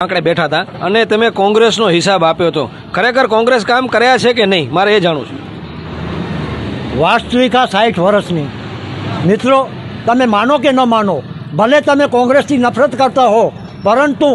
આંકડે બેઠા હતા અને તમે કોંગ્રેસનો હિસાબ આપ્યો હતો. ખરેખર કોંગ્રેસ કામ કર્યા છે કે નહીં, મારે એ જાણવું છે. વાસ્તવિકા 60 વર્ષની મિત્રો, તમે માનો કે ન માનો, ભલે તમે કોંગ્રેસથી નફરત કરતા હો, પરંતુ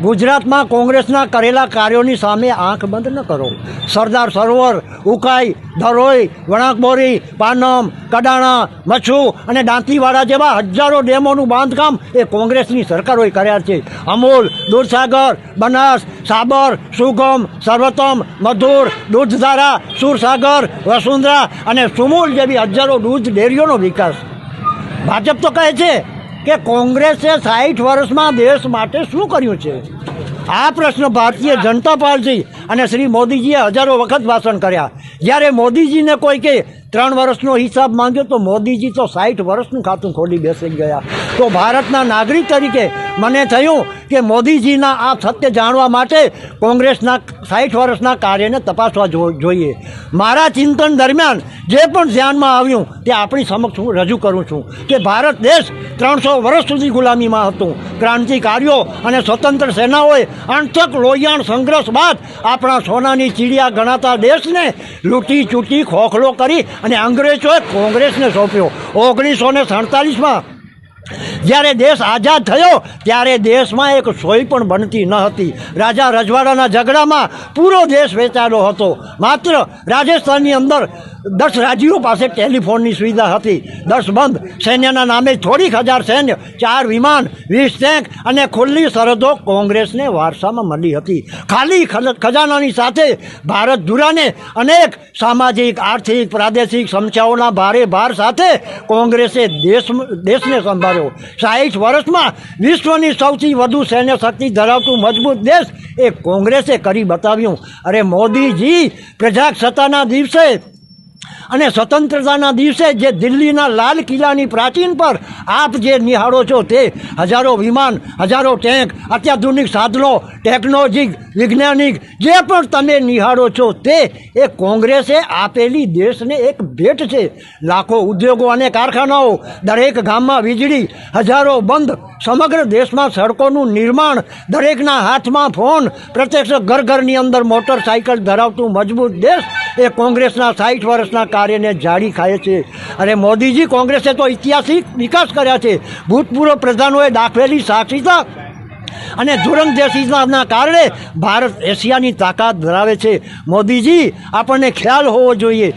ગુજરાતમાં કોંગ્રેસના કરેલા કાર્યોની સામે આંખ બંધ ન કરો. સરદાર સરોવર, ઉકાઈ, ધરોઈ, વણાકબોરી, પાનમ, કડાણા, મચ્છુ અને દાંતીવાડા જેવા હજારો ડેમોનું બાંધકામ એ કોંગ્રેસની સરકારોએ કર્યા છે. અમૂલ, દૂધસાગર, બનાસ, સાબર, સુગમ, સર્વોત્તમ, મધુર, દૂધધારા, સુરસાગર, વસુંધરા અને સુમૂલ જેવી હજારો દૂધ ડેરીઓનો વિકાસ. ભાજપ તો કહે છે કે કોંગ્રેસે 60 વર્ષમાં દેશ માટે શું કર્યું છે. આ પ્રશ્ન ભારતીય જનતા પાર્ટી અને શ્રી મોદીજીએ હજારો વખત ભાષણ કર્યા. જ્યારે મોદીજીને કોઈ કે 3 વર્ષનો હિસાબ માંગ્યો તો મોદીજી તો 60 વર્ષનું ખાતું ખોલી બેસી ગયા. તો ભારતના નાગરિક તરીકે મને થયું કે મોદીજીના આ સત્ય જાણવા માટે કોંગ્રેસના 60 વર્ષના કાર્યને તપાસવા જોઈએ. મારા ચિંતન દરમિયાન જે પણ ધ્યાનમાં આવ્યું તે આપણી સમક્ષ હું રજૂ કરું છું કે ભારત દેશ 300 વર્ષ સુધી ગુલામીમાં હતું. ક્રાંતિકારીઓ અને સ્વતંત્ર સેનાઓએ અણથક લોહિયાણ સંઘર્ષ બાદ આપણા સોનાની ચીડિયા ગણાતા દેશને લૂંટી ચૂંટી ખોખલો કરી અને અંગ્રેજોએ કોંગ્રેસને સોંપ્યો. 1947માં જ્યારે દેશ આઝાદ થયો ત્યારે દેશમાં એક સોય પણ બનતી ન હતી. રાજા રજવાડાના ઝઘડામાં પૂરો દેશ વેચાયેલો હતો. માત્ર રાજસ્થાનની અંદર 10 રાજ્યો પાસે ટેલિફોનની સુવિધા હતી. 10 બંધ સૈન્યના નામે થોડીક હજાર સૈન્ય, 4 વિમાન, 20 ટેન્ક અને ખુલ્લી સરહદો કોંગ્રેસને વારસામાં મળી હતી. ખાલી ખજાનાની સાથે ભારત ધુરાને અનેક સામાજિક, આર્થિક, પ્રાદેશિક સમસ્યાઓના ભારે ભાર સાથે કોંગ્રેસે દેશને સંભાળ્યો. 60 વર્ષમાં વિશ્વની સૌથી વધુ સૈન્ય શક્તિ ધરાવતું મજબૂત દેશ એ કોંગ્રેસે કરી બતાવ્યું. અરે મોદીજી, પ્રજાસત્તાના દિવસે અને સ્વતંત્રતાના દિવસે જે દિલ્હીના લાલ કિલ્લાની પ્રાચીન પર આપ જે નિહાળો છો તે હજારો વિમાન, હજારો ટેન્ક, અત્યાધુનિક સાધનો, ટેકનોલોજી, વૈજ્ઞાનિક જે પણ તમે નિહાળો છો તે એ કોંગ્રેસે આપેલી દેશને એક ભેટ છે. લાખો ઉદ્યોગો અને કારખાનાઓ, દરેક ગામમાં વીજળી, હજારો બંધ, સમગ્ર દેશમાં સડકોનું નિર્માણ, દરેકના હાથમાં ફોન, પ્રત્યક્ષ ઘરની અંદર મોટરસાઇકલ ધરાવતું મજબૂત દેશ એ કોંગ્રેસના 60 વર્ષના કાર્યને જાળી ખાય છે. અરે મોદીજી, કોંગ્રેસે તો ઐતિહાસિક વિકાસ કર્યા છે. ભૂતપૂર્વ પ્રધાનોએ દાખવેલી સાક્ષીતા અને દૂરંદેશીતાના કારણે ભારત એશિયાની તાકાત ધરાવે છે. મોદીજી, આપણને ખ્યાલ હોવો જોઈએ